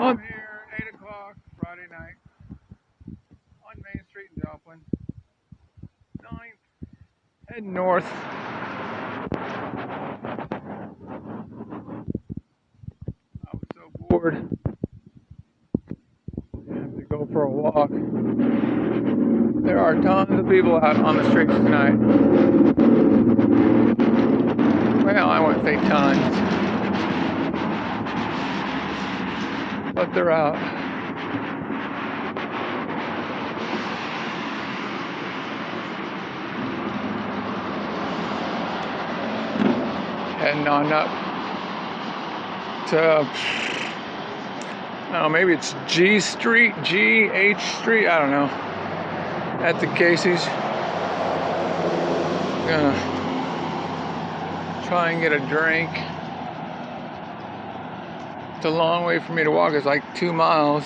I'm here at 8 o'clock Friday night on Main Street in Joplin. 9th, heading north. I was so bored. I have to go for a walk. There are tons of people out on the streets tonight. Well, I wouldn't say tons, but they're out. Heading on up to, I don't know, maybe it's G Street, H Street, I don't know, at the Casey's. Gonna try and get a drink. It's a long way for me to walk. It's like 2 miles.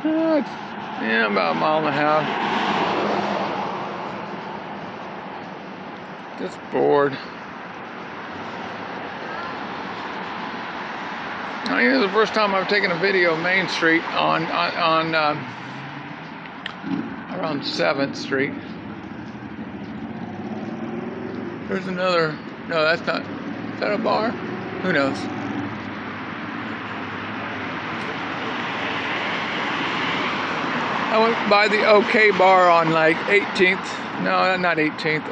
Yeah, about a mile and a half. Just bored. I think this is the first time I've taken a video of Main Street on around 7th Street. There's another. No, that's not. Is that a bar? Who knows? I went by the OK Bar on like 18th. No, not 18th.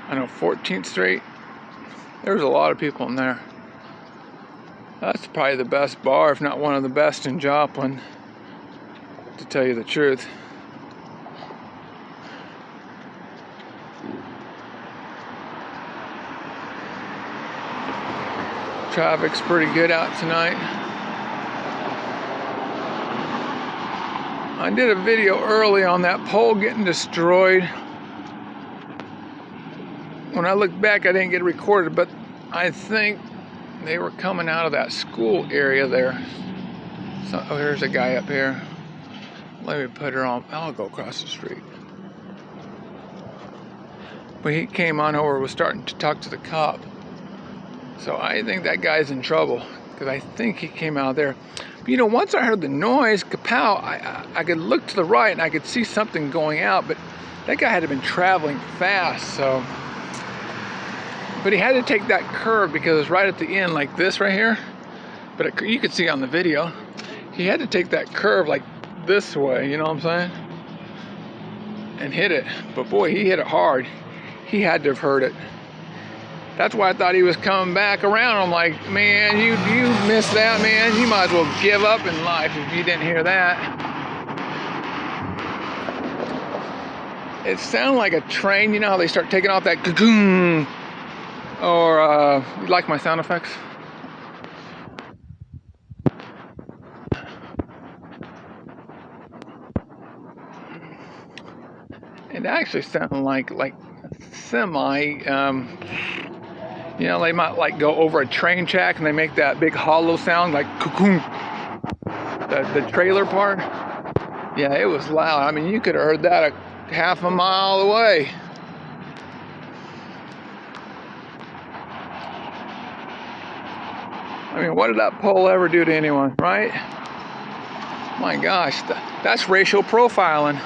I don't know, 14th Street. There's a lot of people in there. That's probably the best bar, if not one of the best in Joplin, to tell you the truth. Traffic's pretty good out tonight. I did a video early on that pole getting destroyed. When I look back, I didn't get it recorded, but I think they were coming out of that school area there. So, oh, here's a guy up here. Let me put her on. I'll go across the street. But he came on over, was starting to talk to the cop. So I think that guy's in trouble, because I think he came out there. But, you know, once I heard the noise, kapow, I could look to the right and I could see something going out, but that guy had been traveling fast, so. But he had to take that curve because it was right at the end, like this right here. But you could see on the video, he had to take that curve like this way, you know what I'm saying? And hit it. But boy, he hit it hard. He had to have heard it. That's why I thought he was coming back around. I'm like, man, you missed that, man. You might as well give up in life if you didn't hear that. It sounded like a train. You know how they start taking off that cocoon? Or, you like my sound effects? It actually sounded like semi, you know, they might like go over a train track and they make that big hollow sound like cocoon. The trailer part. Yeah, it was loud. I mean, you could have heard that a half a mile away. I mean, what did that pole ever do to anyone, right? My gosh, that's racial profiling.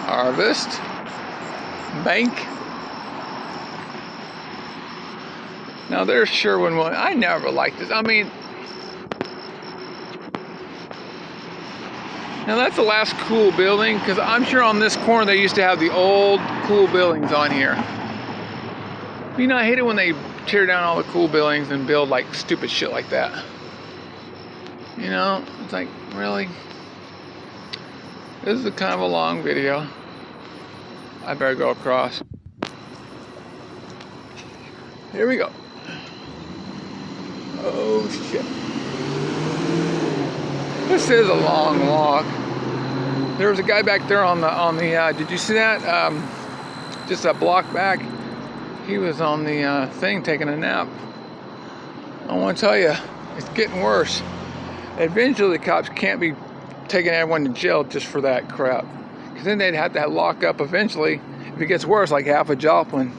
Harvest Bank. Now there's Sherwin one. I never liked this. I mean, now that's the last cool building, because I'm sure on this corner they used to have the old cool buildings on here. You know, I hate it when they tear down all the cool buildings and build like stupid shit like that. You know, it's like, really? This is kind of a long video. I better go across. Here we go. Oh shit. This is a long walk. There was a guy back there on the did you see that? Just a block back. He was on the thing taking a nap. I want to tell you, it's getting worse. Eventually the cops can't be taking everyone to jail just for that crap. Because then they'd have to lock up eventually it gets worse, like half of Joplin.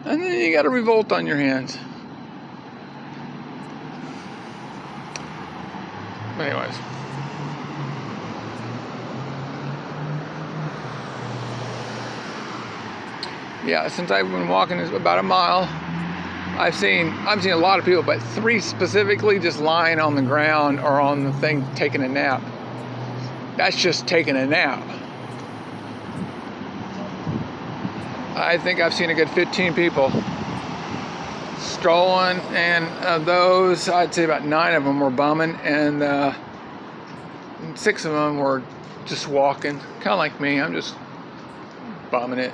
And then you got a revolt on your hands. Anyways. Yeah, since I've been walking about a mile, I've seen a lot of people, but 3 specifically just lying on the ground or on the thing taking a nap. That's just taking a nap. I think I've seen a good 15 people strolling, and of those, I'd say about 9 of them were bumming, and 6 of them were just walking, kind of like me. I'm just bumming it.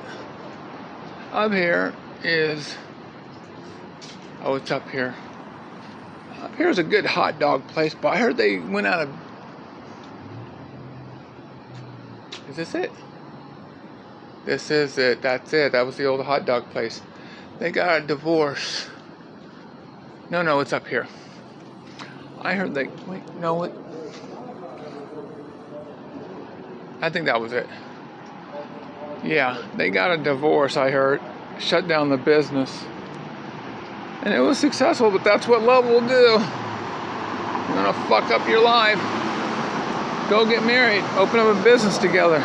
Up here is, oh, it's up here. Up here's a good hot dog place, but I heard they went out of, is this it? This is it, that's it. That was the old hot dog place. They got a divorce. No, it's up here. I heard they, wait, no, it, I think that was it. Yeah, they got a divorce, I heard. Shut down the business. And it was successful, but that's what love will do. You're gonna fuck up your life. Go get married. Open up a business together.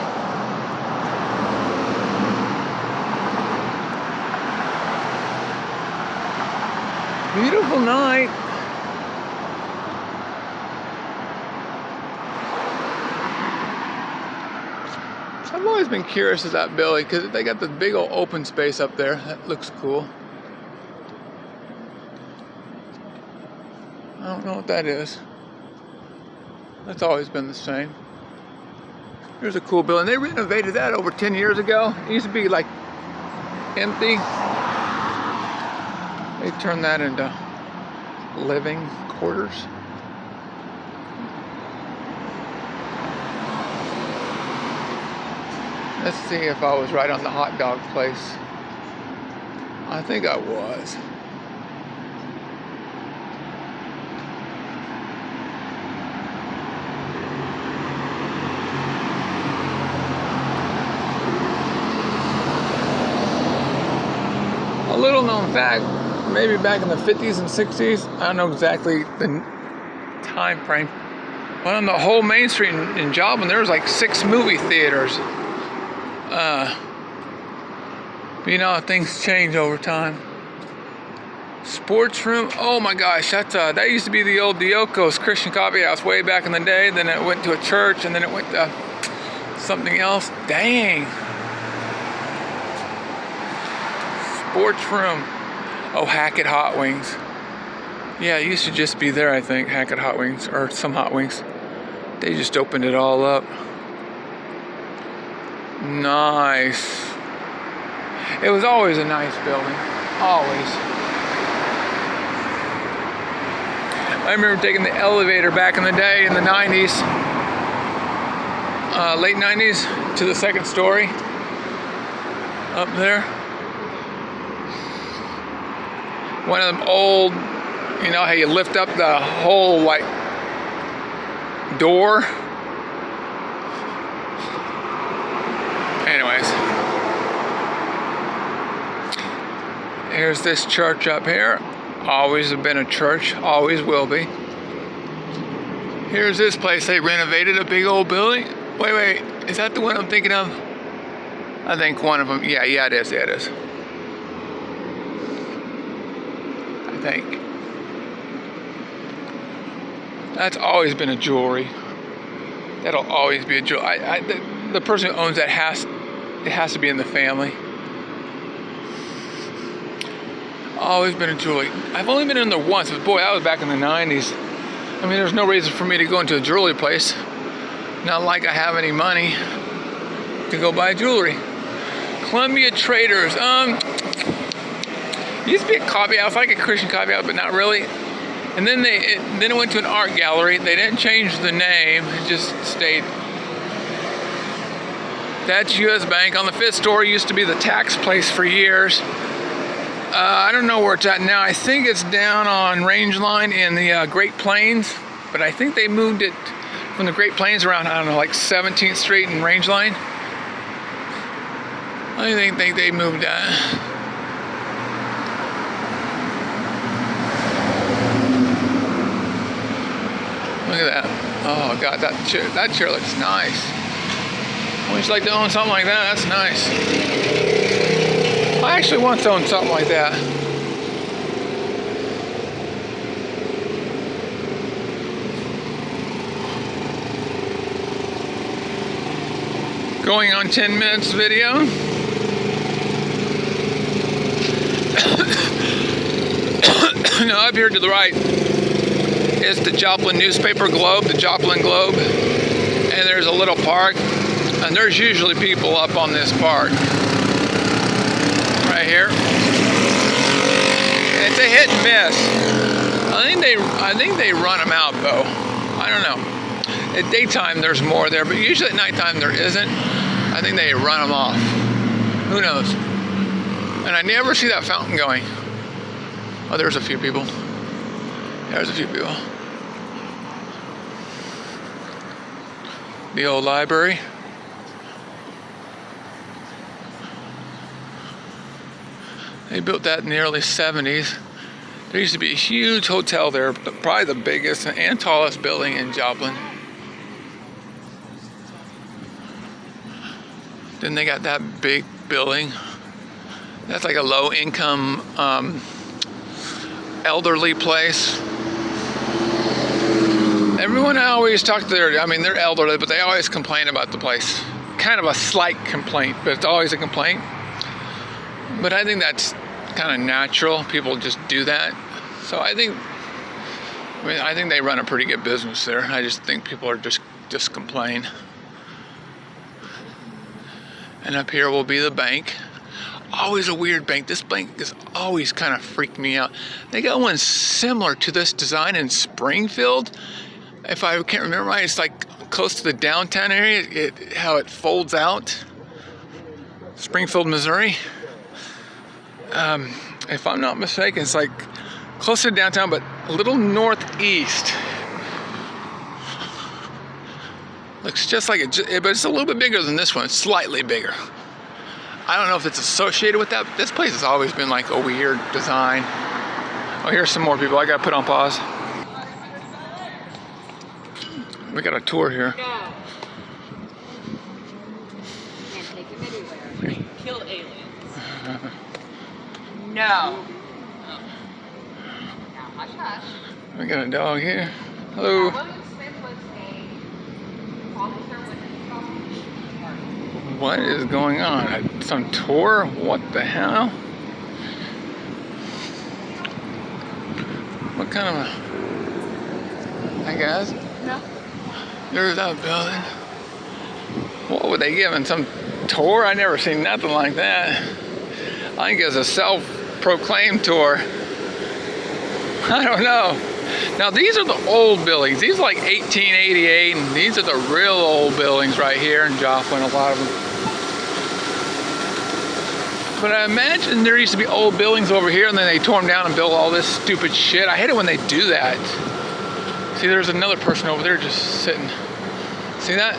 Beautiful night. I've always been curious of that building because they got the big old open space up there. That looks cool. I don't know what that is. That's always been the same. Here's a cool building. They renovated that over 10 years ago. It used to be like empty. They turned that into living quarters. Let's see if I was right on the hot dog place. I think I was. A little known fact, maybe back in the 50s and 60s, I don't know exactly the time frame, but on the whole Main Street in Joplin, there was like 6 movie theaters. You know, things change over time. Sports room, oh my gosh, that used to be the old Dioko's Christian Coffee House way back in the day. Then it went to a church, and then it went to something else. Dang. Sports room. Oh, Hackett Hot Wings. Yeah, it used to just be there, I think, Hackett Hot Wings, or some Hot Wings. They just opened it all up. Nice. It was always a nice building. Always. I remember taking the elevator back in the day in the 90s, late 90s, to the 2nd story up there. One of them old, you know how you lift up the whole like door. Anyways, here's this church up here. Always have been a church, always will be. Here's this place they renovated, a big old building. Wait, is that the one I'm thinking of? I think one of them, yeah, it is. I think. That's always been a jewelry. That'll always be a jewelry. The person who owns that it has to be in the family. Always been a jewelry. I've only been in there once, but boy, that was back in the 90s. I mean, there's no reason for me to go into a jewelry place. Not like I have any money to go buy jewelry. Columbia Traders. Used to be a coffee house, like a Christian coffee house, but not really. And then it went to an art gallery. They didn't change the name; it just stayed. That's U.S. Bank. On the 5th story used to be the tax place for years. I don't know where it's at now. I think it's down on Rangeline in the Great Plains, but I think they moved it from the Great Plains around, I don't know, like 17th Street and Rangeline. I think they moved that. Look at that. Oh God, that chair looks nice. I always like to own something like that. That's nice. I actually want to own something like that. Going on 10 minutes video. Now up here to the right is the Joplin newspaper Globe, the Joplin Globe. And there's a little park. And there's usually people up on this park. Right here. It's a hit and miss. I think they run them out though. I don't know. At daytime there's more there, but usually at nighttime there isn't. I think they run them off. Who knows? And I never see that fountain going. Oh, there's a few people. There's a few people. The old library. They built that in the early 70s. There used to be a huge hotel there, probably the biggest and tallest building in Joplin. Then they got that big building. That's like a low-income, elderly place. Everyone I always talk to they're elderly, but they always complain about the place. Kind of a slight complaint, but it's always a complaint. But I think that's kind of natural. People just do that. So I think they run a pretty good business there. I just think people are just complain. And up here will be the bank. Always a weird bank. This bank has always kind of freaked me out. They got one similar to this design in Springfield. If I can't remember right, it's like close to the downtown area, how it folds out. Springfield, Missouri. If I'm not mistaken, it's like close to downtown, but a little northeast. Looks just like it, but it's a little bit bigger than this one. It's slightly bigger. I don't know if it's associated with that, but this place has always been like a weird design. Oh, here's some more people. I gotta put on pause. We got a tour here. No. Can't take him anywhere. Kill aliens. No. Oh. Now hush hush. We got a dog here. Hello. William Smith was a officer with the Scottish Guard. What is going on? Some tour? What the hell? What kind of a... Hi guys. No. There's that building. What would they give in some tour? I never seen nothing like that. I think it's a self-proclaimed tour. I don't know. Now these are the old buildings. These are like 1888, and these are the real old buildings right here in Joplin, a lot of them. But I imagine there used to be old buildings over here, and then they tore them down and built all this stupid shit. I hate it when they do that. See, there's another person over there just sitting. See that?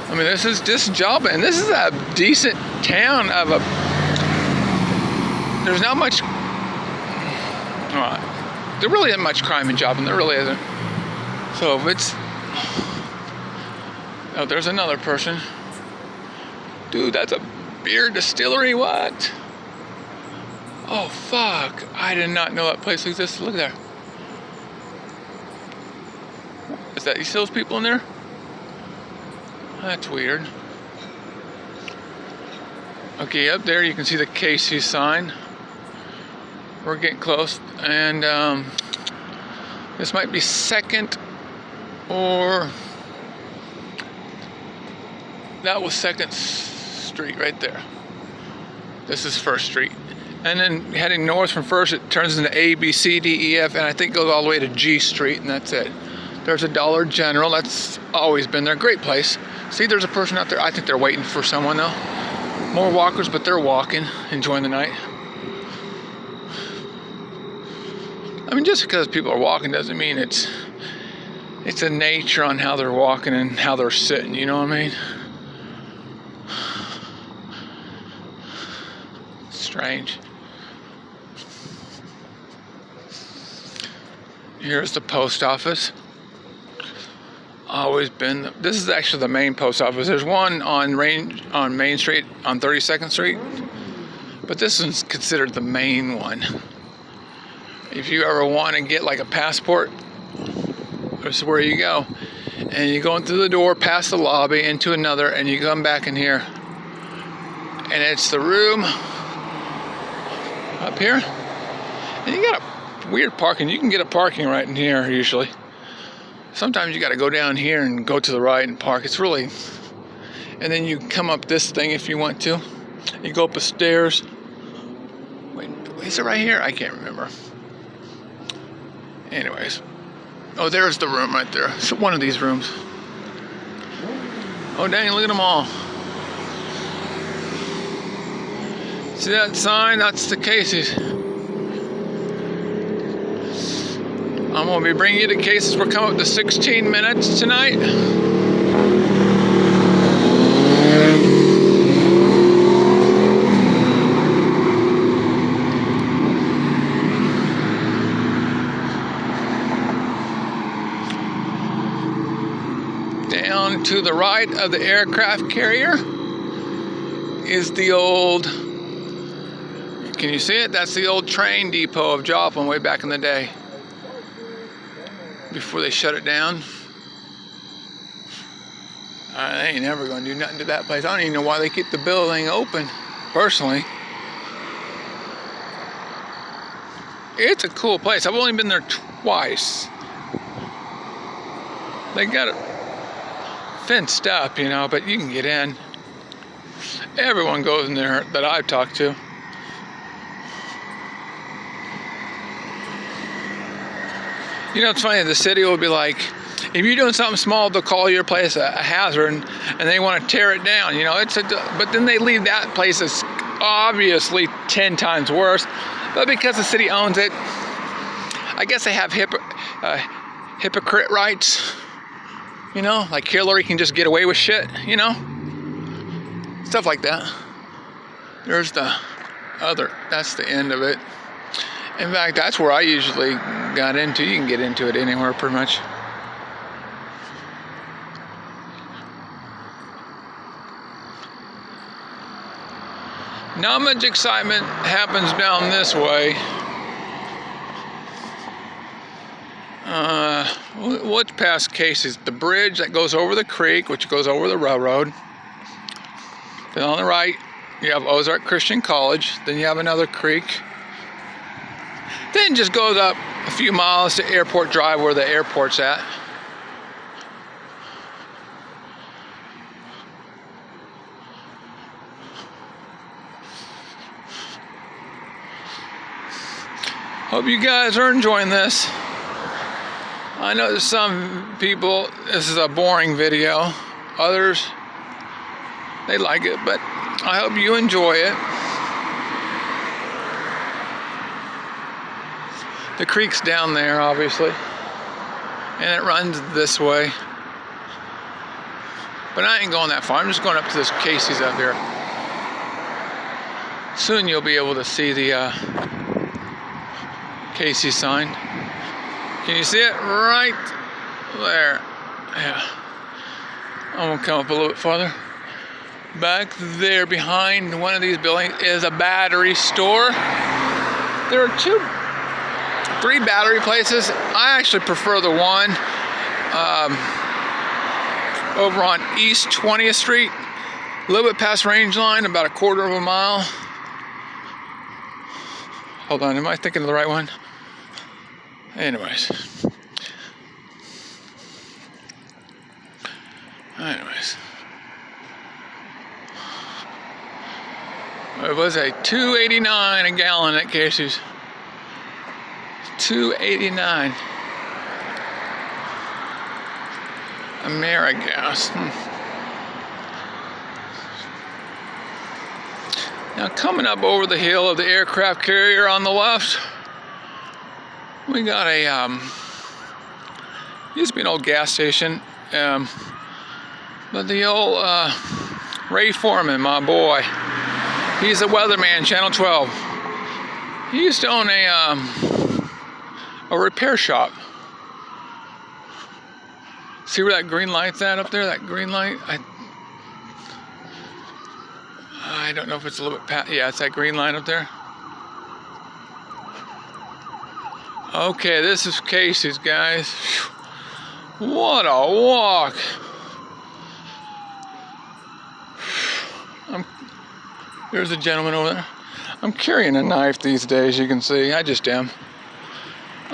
I mean, this is Joplin, and this is a decent town of a... There's not much... there really isn't much crime in Joplin. There really isn't. So if it's... Oh, there's another person. Dude, that's a beer distillery. What? Oh, fuck. I did not know that place existed. Look there. Is that, you see those people in there? That's weird. Okay, up there you can see the Casey sign. We're getting close. And this might be 2nd or... That was 2nd Street right there. This is 1st Street. And then heading north from 1st, it turns into A, B, C, D, E, F, and I think goes all the way to G Street, and that's it. There's a Dollar General. That's always been there. Great place. See, there's a person out there. I think they're waiting for someone, though. More walkers, but they're walking, enjoying the night. I mean, just because people are walking doesn't mean it's a nature on how they're walking and how they're sitting, you know what I mean? range. Here's the post office. Always been. This is actually the main post office. There's one on Main Street on 32nd Street, but this one's considered the main one. If you ever want to get like a passport, this is where you go. And you go into the door, past the lobby, into another, and you come back in here. And it's the room up here. And you got a weird parking. You can get a parking right in here usually. Sometimes you got to go down here and go to the right and park. It's really... And then you come up this thing if you want to. You go up the stairs. Wait, is it right here? I can't remember. Anyways. Oh, there's the room right there. It's one of these rooms. Oh, dang, look at them all. See that sign? That's the Casey's. I'm going to be bringing you to Casey's. We're coming up to 16 minutes tonight. Down to the right of the aircraft carrier is the old, can you see it? That's the old train depot of Joplin way back in the day, before they shut it down. I ain't never going to do nothing to that place. I don't even know why they keep the building open, personally. It's a cool place. I've only been there twice. They got it fenced up, you know, but you can get in. Everyone goes in there that I've talked to. You know, it's funny, the city will be like, if you're doing something small, they'll call your place a hazard and they want to tear it down, you know. But then they leave that place as obviously 10 times worse. But because the city owns it, I guess they have hypocrite rights. You know, like Hillary can just get away with shit, you know? Stuff like that. There's the other, that's the end of it. In fact, that's where I usually got into. You can get into it anywhere pretty much. Not much excitement happens down this way. What's past Casey's? The bridge that goes over the creek, which goes over the railroad. Then on the right, you have Ozark Christian College. Then you have another creek. Then just goes up a few miles to Airport Drive, where the airport's at. Hope you guys are enjoying this. I know there's some people, this is a boring video. Others, they like it, but I hope you enjoy it. The creek's down there, obviously, and it runs this way. But I ain't going that far. I'm just going up to this Casey's up here. Soon you'll be able to see the Casey's sign. Can you see it? Right there. Yeah. I'm gonna come up a little bit farther. Back there behind one of these buildings is a battery store. There are three battery places. I actually prefer the one over on East 20th Street, a little bit past Range Line, about a quarter of a mile. Hold on, am I thinking of the right one? Anyways. It was a $2.89 a gallon at Casey's. $2.89. AmeriGas. Now coming up over the hill of the aircraft carrier on the left, we got a used to be an old gas station, but the old Ray Foreman, my boy, He's a weatherman, Channel 12. He used to own a repair shop. See where that green light's at up there? That green light? I don't know if it's a little bit past. Yeah, it's that green line up there. Okay, this is Casey's, guys. What a walk. There's a gentleman over there. I'm carrying a knife these days, you can see. I just am.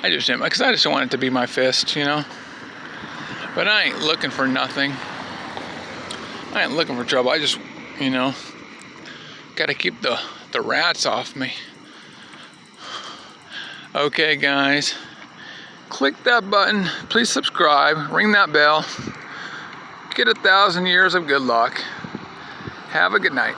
Because I just don't want it to be my fist, you know. But I ain't looking for nothing. I ain't looking for trouble. I just, you know, gotta keep the rats off me. Okay, guys. Click that button. Please subscribe. Ring that bell. Get 1,000 years of good luck. Have a good night.